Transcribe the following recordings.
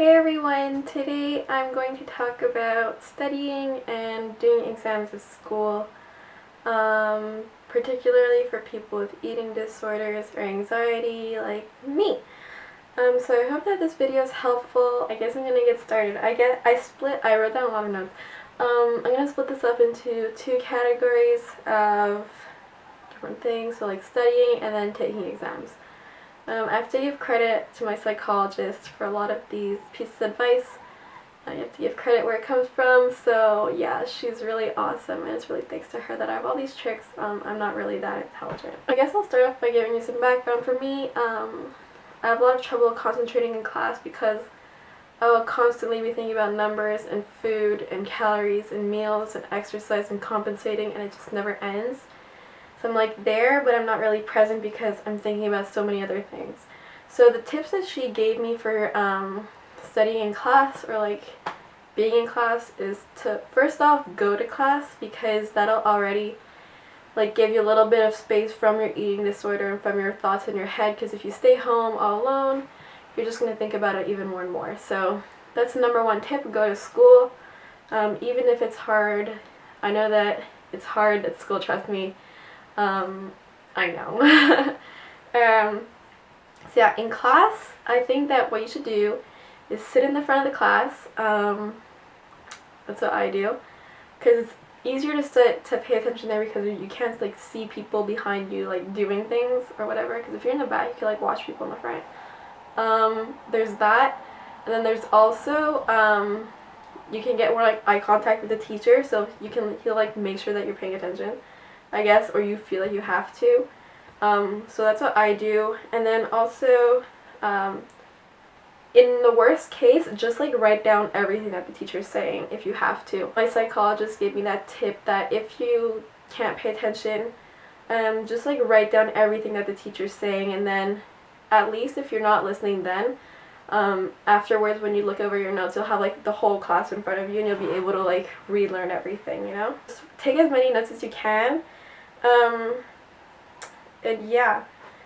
Hey everyone, today I'm going to talk about studying and doing exams at school, particularly for people with eating disorders or anxiety like me. So I hope that this video is helpful. I guess I'm gonna get started. I wrote down a lot of notes. I'm gonna split this up into two categories of different things, so like studying and then taking exams. I have to give credit to my psychologist for a lot of these pieces of advice. I have to give credit where it comes from, so yeah, she's really awesome, and it's really thanks to her that I have all these tricks. I'm not really that intelligent. I guess I'll start off by giving you some background. For me, I have a lot of trouble concentrating in class because I will constantly be thinking about numbers and food and calories and meals and exercise and compensating, and it just never ends. So I'm like there, but I'm not really present because I'm thinking about so many other things. So the tips that she gave me for studying in class or like being in class is to first off go to class, because that'll already like give you a little bit of space from your eating disorder and from your thoughts in your head, because if you stay home all alone, you're just going to think about it even more and more. So that's the number one tip: go to school. Even if it's hard. I know that it's hard at school, trust me. I know. So yeah, in class, I think that what you should do is sit in the front of the class. That's what I do, because it's easier to pay attention there, because you can't like see people behind you like doing things or whatever. Because if you're in the back, you can like watch people in the front. There's that, and then there's also you can get more like eye contact with the teacher, so he'll like make sure that you're paying attention, I guess, or you feel like you have to. So that's what I do. And then also, in the worst case, just like write down everything that the teacher's saying if you have to. My psychologist gave me that tip that if you can't pay attention, just like write down everything that the teacher's saying, and then at least if you're not listening then, afterwards when you look over your notes, you'll have like the whole class in front of you and you'll be able to like relearn everything, you know? Just take as many notes as you can. And yeah,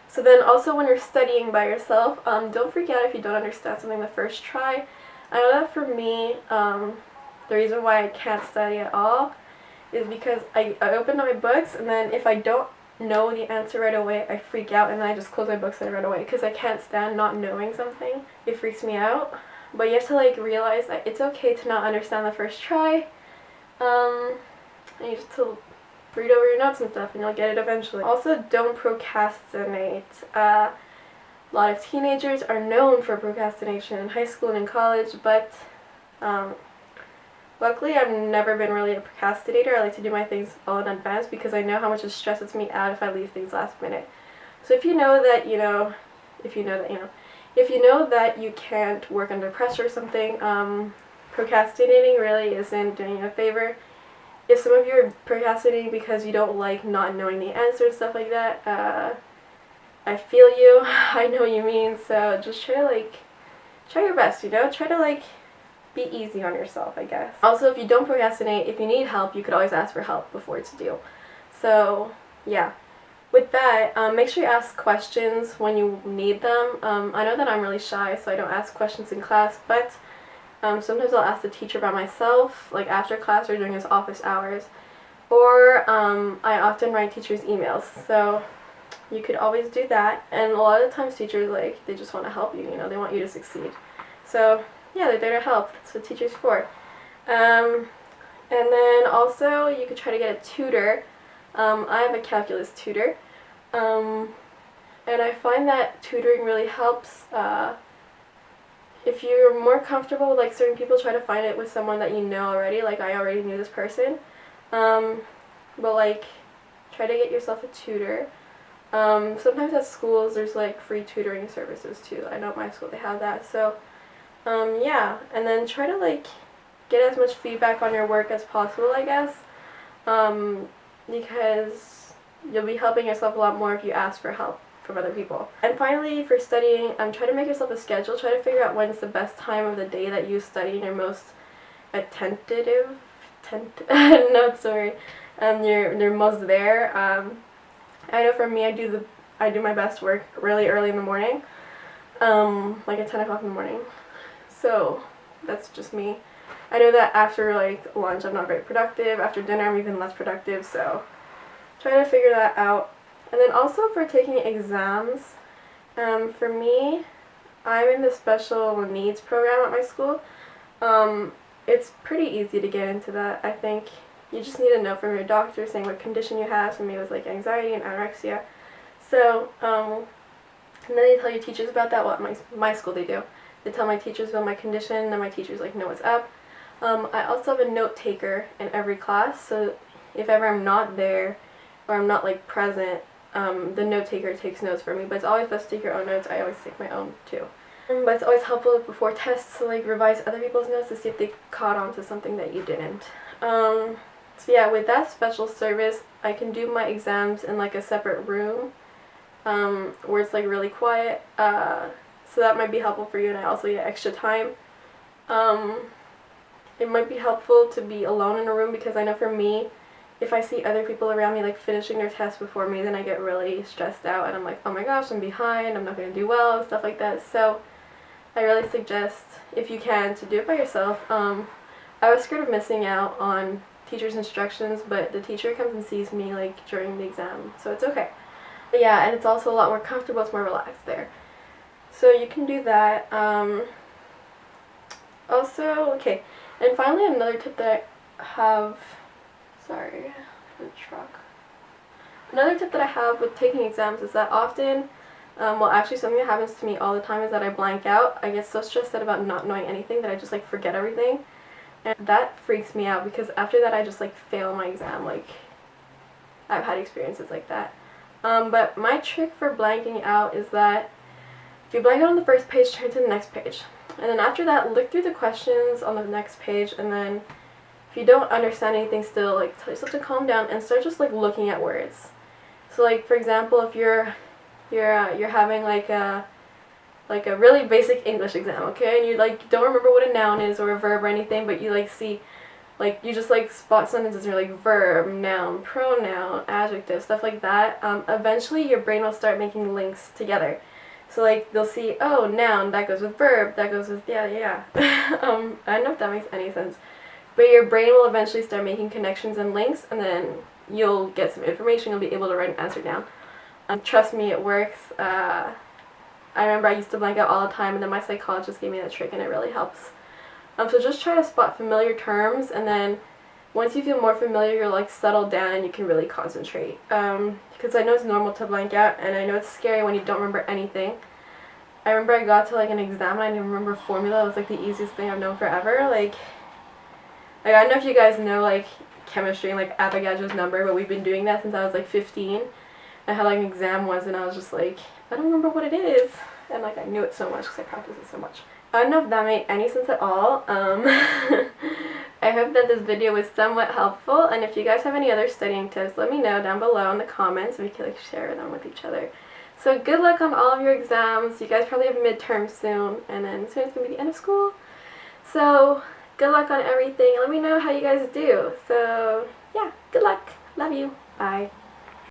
so then also when you're studying by yourself, don't freak out if you don't understand something the first try. I know that for me, the reason why I can't study at all is because I open up my books, and then if I don't know the answer right away, I freak out, and then I just close my books and right away, because I can't stand not knowing something. It freaks me out. But you have to like realize that it's okay to not understand the first try. And you just to read over your notes and stuff, and you'll get it eventually. Also, don't procrastinate. A lot of teenagers are known for procrastination in high school and in college, but luckily I've never been really a procrastinator. I like to do my things all in advance because I know how much it stresses me out if I leave things last minute. So if you know that you can't work under pressure or something, procrastinating really isn't doing you a favor. If some of you are procrastinating because you don't like not knowing the answer and stuff like that, I feel you. I know what you mean. So just try your best, you know? Try to like be easy on yourself, I guess. Also, if you don't procrastinate, if you need help, you could always ask for help before it's due. So yeah. With that, make sure you ask questions when you need them. I know that I'm really shy, so I don't ask questions in class, but sometimes I'll ask the teacher by myself, like after class or during his office hours. Or I often write teachers' emails, so you could always do that. And a lot of the times teachers, like, they just want to help you, you know, they want you to succeed. So yeah, they're there to help. That's what teachers are for. And then also you could try to get a tutor. I have a calculus tutor. And I find that tutoring really helps. If you're more comfortable, like certain people try to find it with someone that you know already, like I already knew this person. But like, try to get yourself a tutor. Sometimes at schools there's like free tutoring services too. I know at my school they have that. So yeah, and then try to like get as much feedback on your work as possible, I guess. Because you'll be helping yourself a lot more if you ask for help from other people. And finally, for studying, try to make yourself a schedule. Try to figure out when's the best time of the day that you study and you're most you're most there. I know for me, I do my best work really early in the morning, like at 10 o'clock in the morning. so that's just me. I know that after like lunch I'm not very productive, after dinner I'm even less productive, so trying to figure that out. And then also for taking exams, for me, I'm in the special needs program at my school. It's pretty easy to get into that. I think you just need to know from your doctor saying what condition you have. For me it was like anxiety and anorexia. So, and then they tell your teachers about that. Well, at my school they do. They tell my teachers about my condition, and my teachers like know what's up. I also have a note taker in every class, so if ever I'm not there or I'm not like present, the note taker takes notes for me. But it's always best to take your own notes. I always take my own too. But it's always helpful before tests to like revise other people's notes to see if they caught on to something that you didn't. So yeah, with that special service, I can do my exams in like a separate room where it's like really quiet. So that might be helpful for you, and I also get extra time. It might be helpful to be alone in a room, because I know for me, if I see other people around me like finishing their tests before me, then I get really stressed out and I'm like, oh my gosh, I'm behind, I'm not going to do well, and stuff like that. So I really suggest, if you can, to do it by yourself. I was scared of missing out on teacher's instructions, but the teacher comes and sees me like during the exam, so it's okay. But yeah, and it's also a lot more comfortable, it's more relaxed there. So you can do that. Also, okay, and finally another tip that I have, sorry, the truck. Another tip that I have with taking exams is that often, well actually something that happens to me all the time is that I blank out. I get so stressed out about not knowing anything that I just like forget everything. And that freaks me out, because after that I just like fail my exam. Like, I've had experiences like that. But my trick for blanking out is that if you blank out on the first page, turn to the next page. And then after that, look through the questions on the next page, and then if you don't understand anything still, like tell yourself to calm down and start just like looking at words. So like for example, if you're having like a really basic English exam, okay, and you like don't remember what a noun is or a verb or anything, but you like see, like you just like spot sentences and you're like verb, noun, pronoun, adjective, stuff like that, eventually your brain will start making links together. So like they'll see, oh, noun, that goes with verb, that goes with, yeah. I don't know if that makes any sense. But your brain will eventually start making connections and links, and then you'll get some information, you'll be able to write an answer down. Trust me, it works. I remember I used to blank out all the time, and then my psychologist gave me that trick, and it really helps. So just try to spot familiar terms, and then once you feel more familiar, you'll like settle down and you can really concentrate. Because I know it's normal to blank out, and I know it's scary when you don't remember anything. I remember I got to like an exam and I didn't remember formula. It was like the easiest thing I've known forever. Like I don't know if you guys know like chemistry and like Avogadro's number, but we've been doing that since I was like 15. I had like an exam once and I was just like, I don't remember what it is. And like I knew it so much because I practiced it so much. I don't know if that made any sense at all. I hope that this video was somewhat helpful, and if you guys have any other studying tips, let me know down below in the comments. We can like share them with each other. So good luck on all of your exams. You guys probably have midterms soon, and then soon it's going to be the end of school. So good luck on everything. Let me know how you guys do. So yeah, good luck. Love you. Bye.